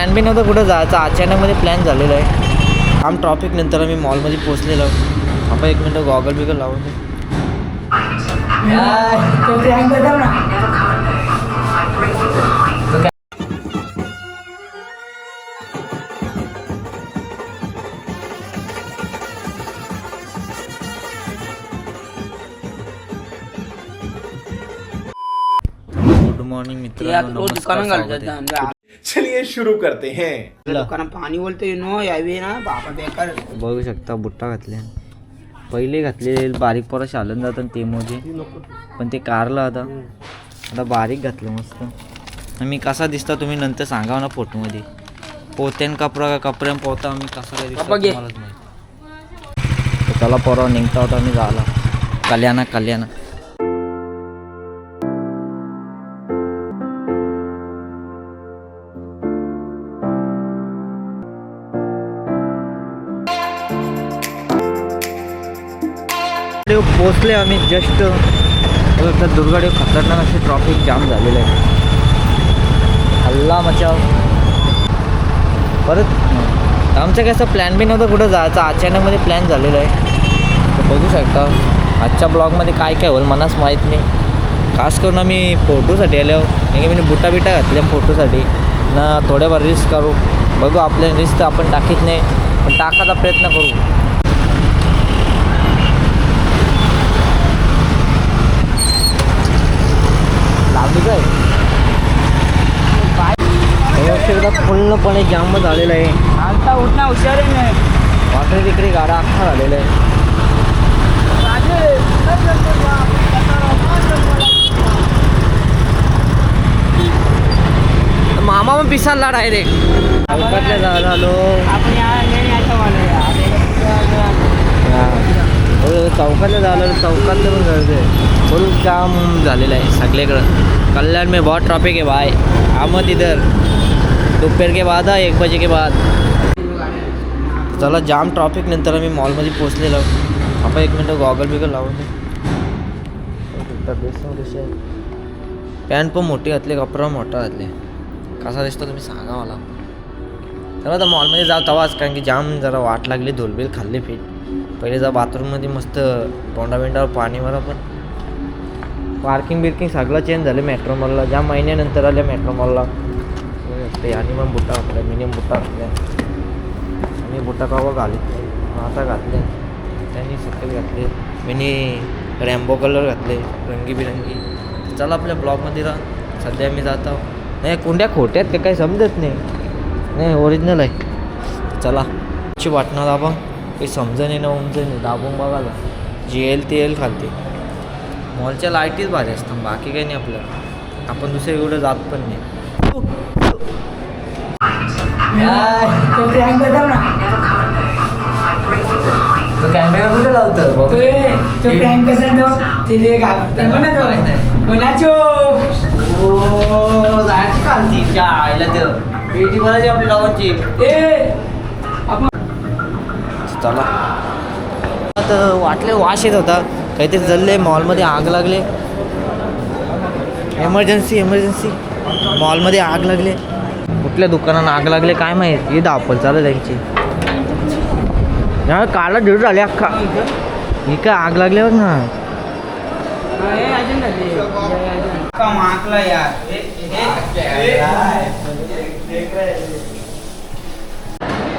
Plan बी नव्हतं कुठं जायचं, अचानकमध्ये प्लॅन झालेला आहे. आम ट्रॉफिक नंतर आम्ही मॉलमध्ये पोचलेलो. आपण एक मिनटं गॉगल बिगल लावून दे. गुड मॉर्निंग मित्रांनो, नमस्कार. चलिए शुरू करते हैं. दुकानात पाणी बोलतोय नो यावी ना बाबा बेकार. बघू शकता बुट्टा घातले, पहिले घातले बारीक पोरा शालन जातं ते मोजे, पण ते कारलं आता बारीक घातलं मस्त. मी कसा दिसता तुम्ही नंतर सांगा ना फोटोमध्ये. पोत्यान कपड्यान पोहता आम्ही कसा काय दिसतो तुम्हालाच माहिती. चला पोरा निघता होता आम्ही झाला कल्याणा. पोचले आम्ही जस्ट. दुर्गाडे खतरनाक असे ट्रॉफिक जाम झालेलं आहे. हल्ला मचाव. परत आमचं कसं प्लॅन बी नव्हतं कुठं जायचं, अचानकमध्ये प्लॅन झालेला आहे. तर बघू शकता आजच्या ब्लॉगमध्ये काय काय होईल मलाच माहीत नाही. खास करून आम्ही फोटोसाठी आलो, म्हणजे मी बुटा घातल्या फोटोसाठी ना. थोड्याफार रिस्क करू, बघू आपल्या रिस्क तर आपण टाकीत नाही, पण टाकायचा प्रयत्न करू. पूर्णपणे जाम झालेलं आहे. आता उठणं हुशार आहे ना. वाकडे तिकडे गाडा अख्खा झालेला आहे. मामा मग पिसाला डायरेक्ट चौकातल्या झालो. चौकातल्या झालं, चौकातलं पण गरज फुल जाम झालेलं आहे सगळीकडं. कल्याण में बहुत ट्रॉफिक है भाई. आमद इधर दोपहर के बाद 1 बजे के बाद. चला जाम ट्रॉफिक नंतर आम्ही मॉलमध्ये पोचलेलो. आपण एक मिनटं गॉगल बिगल लावून दे. पॅन्ट पण मोठी घातली, कपडा मोठा घातले. कसा दिसतो तुम्ही सांगा मला. चला आता मॉलमध्ये जाऊ तवाच, कारण की जाम जरा वाट लागली, धुलबिल खाल्ली फिट. पहिले जा बाथरूममध्ये मस्त तोंडाबिंडावर पाणी मारा. पण पार्किंग सगळं चेंज झालं मेट्रो मॉलला. ज्या महिन्यानंतर आल्या मेट्रो मॉलला. आणि मग बुट्टा घातल्या, मिनिमम बुट्टा घातल्या. आणि बुट्टा कावा घालत आता घातले त्यांनी सकाळी घातले. मिनी रॅम्बो कलर घातले, रंगीबिरंगी. चला आपल्या ब्लॉगमध्ये राहा. सध्या मी जातो. नाही कुंड्या खोट्यात का काही समजत नाही ओरिजिनल आहे. चला अशी वाटणार आपण काही समजं नाही ना उमजं नाही. दाबून बघायला जी येईल ते येईल खालते. मॉलच्या लाईटीच भारी असतात, बाकी काही नाही आपल्याला. आपण दुसऱ्या एवढं जात पण नाही. कॅमेरा कुठे लावतो पेटी भरायची आपली लावायची. चला आता वाटले वाश येत होता काहीतरी जल्ले. मॉलमध्ये आग लागले. एमर्जन्सी मॉलमध्ये आग लागले. कुठल्या दुकानाला आग लागले काय माहीत. ही धावपळ चालू त्यांची. काला धीड झाले अख्खा. ही काय आग लागल्यावर ना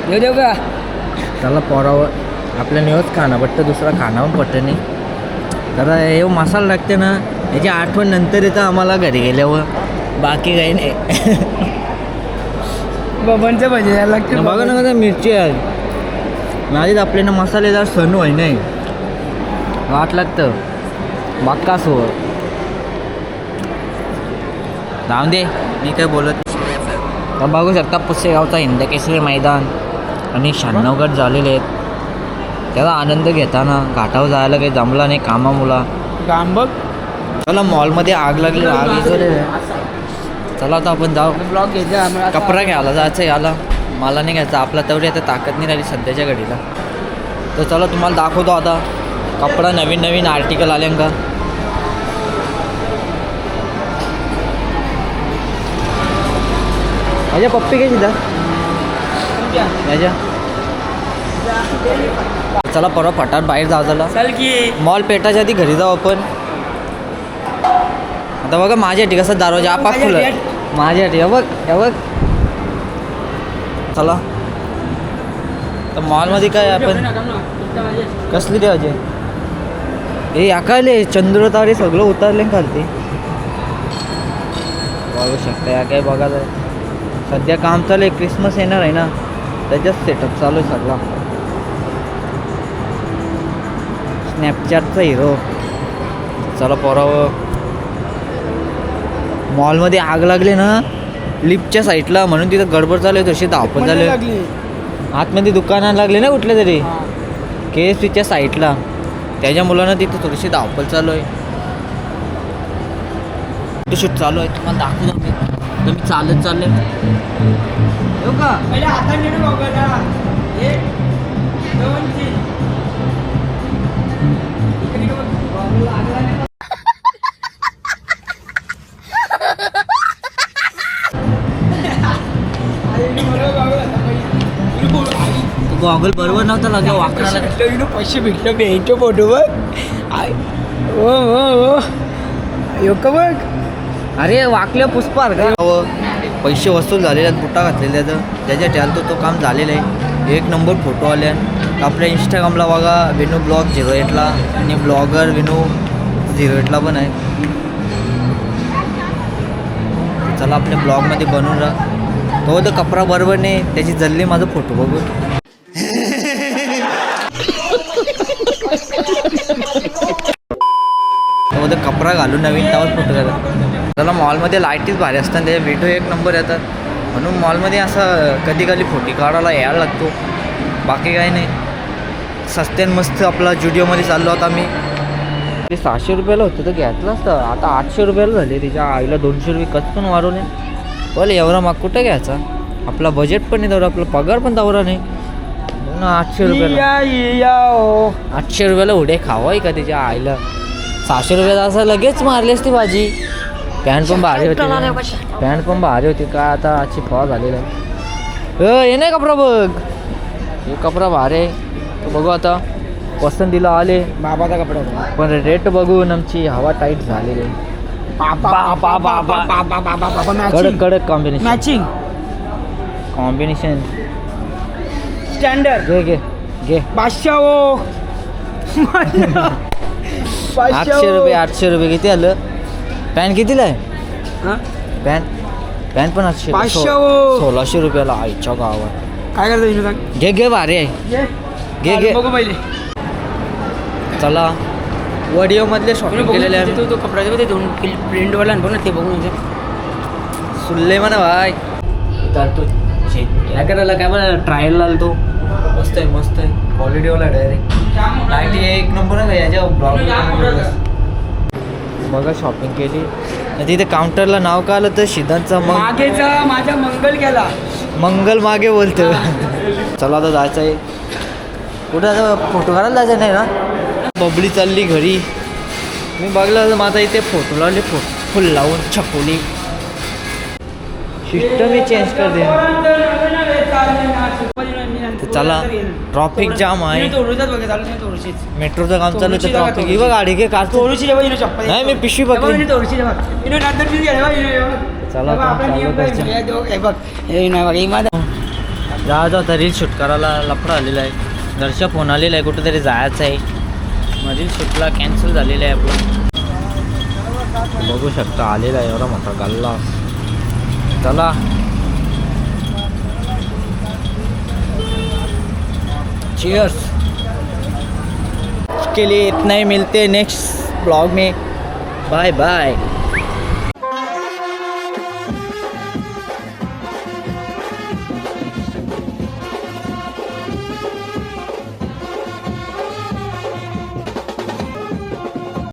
देऊ का. त्याला पोरावर आपल्या नेहमीच खाणं पडतं, दुसरा खाणं पण पडतं नाही. तर हे मसाला लागते ना, याची आठवण नंतर येतं आम्हाला घरी गेल्यावर. बाकी काही नाही. बबनचं भजी यायला लागते. बघा ना कसं मिरची आहे माझीच. आपल्याला मसालेदार सण होई नाही वाट लागतं. बाक्कासोर जाऊन दे, मी काय बोलत. तर बघू शकता पुसेगावचा हिंदकेसरी मैदान आणि 96 गट झालेले आहेत. त्याचा आनंद घेताना घाटावर जायला काही जमला नाही कामामुळा. काम बघ. चला मॉलमध्ये आग लागली, आग विजवले. चला आता आपण जाऊ. ब्लॉग घ्यायचा, कपडा घ्यायला जायचं. याला मला नाही घ्यायचा, आपला तेवढी आता ताकद नाही राहिली सध्याच्या घडीला. तर चला तुम्हाला दाखवतो आता कपडा. नवीन आर्टिकल आले का. माझ्या पप्पी घे तिथं माझ्या. चला परवा पटात बाहेर जाऊ झाला. चल की मॉल पेटाच्या आधी घरी जाऊ आपण. आता बघा माझ्यासाठी कसं दरवाजा आपाप खुलं माझ्यासाठी. हे बघ चला. तर मॉलमध्ये काय आपण कसली द्यायचे हे याकायले चंद्र तारे सगळं उतरले खालती. बघू शकता या काय बघा जाय. सध्या काम चालू आहे, क्रिसमस येणार आहे ना त्याच्यात सेटअप चालू आहे सगळा. स्नॅपचॅटचा हिरो. चला पोरावं. मॉलमध्ये आग लागली ना लिफ्टच्या साईडला म्हणून तिथं गडबड चालू आहे. तशी धावपळ चालू आहे. आतमध्ये दुकानाला लागले ना कुठले तरी KFCच्या साईडला. त्याच्या मुलांना तिथं थोडीशी धावपळ चालू आहे. शूट चालू आहे तुम्हाला दाखवतो मी. तर मी चालत चालले येऊ का. गॉगल बरोबर नव्हता लागे वाकडाला. पैसे भेटलं भेटतो फोटो बघ. हो हो हो योक बघ. अरे वाकल्या पुष्पार का पैसे वसूल झालेले आहेत. बुटा घातलेले आहेत ज्याच्या ठ्याल तो काम झालेला आहे. 1 नंबर फोटो आले. आपल्या इंस्टाग्रामला बघा विनू ब्लॉग 08ला आणि ब्लॉगर विनू 08ला पण आहे. चला आपल्या ब्लॉगमध्ये बनवून राहा. तो तर कपडा बरोबर नाही त्याची जल्ली माझा फोटो बघू. तो कपडा घालून नवीन त्यावर फोटो काढा. चला मॉलमध्ये लाईटीच भारी असतात त्याचे व्हिडिओ 1 नंबर येतात. म्हणून मॉलमध्ये असं कधी कधी फोटो काढायला यायला लागतो. बाकी काही नाही. सस्त्यान मस्त आपला जुडिओमध्ये चाललो होता मी. ते 600 रुपयाला होतं तर घेतलं असतं. आता 800 रुपयाला झाले. तिच्या आईला 200 रुपये कचकून वाढवले. बोल एवढा मग कुठं घ्यायचा. आपला बजेट पण नाही तेवढा. आपला पगार पण तेवढा नाही. 800 रुपयाला 800 रुपयाला उड्या खावाय का तिच्या आईला. 600 रुपयाला असं लगेच मारली असती भाजी. पॅन्ट पण भारी होती काय आता आजची फॉल झालेला आहे. हे नाही कपडा बघ. हे कपडा भारी आहे. बघू आता पसंतीला आले बाबाचा कपडा पण रेट बघून आमची हवा टाईट झालेली आहे. कडक कडक कॉम्बिनेशन मॅचिंग स्टँडर्ड. घे 800 रुपये किती आलं. पॅन्ट कितीला आहे. पॅन्ट पण 800. 1600 रुपयाला आईच्या गावात. काय करतो घे भारी आहे. घे बघू पहिले. चला वडिओमधले शॉपिंग केलेले आहे. तो कपड्याचे ते दोन प्रिंटवाला बघ ना ते बघून सुल्ले म्हणा भाई. तर तो काय करायला काय म्हणा ट्रायलला आला तो. मस्त आहे क्वालिटीवाला डायरेक्ट लाईट 1 नंबर आहे. याच्या ब्लॉग बघा शॉपिंग केली. तिथे काउंटरला नाव का आलं तर सिद्धांतचा मागेचा माझा मंगल केला. मंगल मागे बोलतो. चला आता जायचं आहे कुठं. आता फोटो काढायला जायचं नाही ना. बबली चालली घरी. मी बघलं माझा इथे फोटो लावले. फुल लावून छपोली सिस्टम ही चेंज कर दे. चला ट्रॉफिक जाम आहे. मेट्रोचं काम चालू आहे. ट्रॉफिक ही बघ गाडी घे कार. नाही मी पिशवी पकडली. चला जा रील शूट करायला लफडा आलेला आहे. घरच्या फोन आलेला आहे कुठेतरी जायचं आहे. मग रील शूटला कॅन्सल झालेलं आहे आपलं. बघू शकता आलेला आहे एवढा मोठा गल्ला. चला चीयर्स. के लिए इतना ही. मिलते हैं नेक्स्ट ब्लॉग में. Bye bye.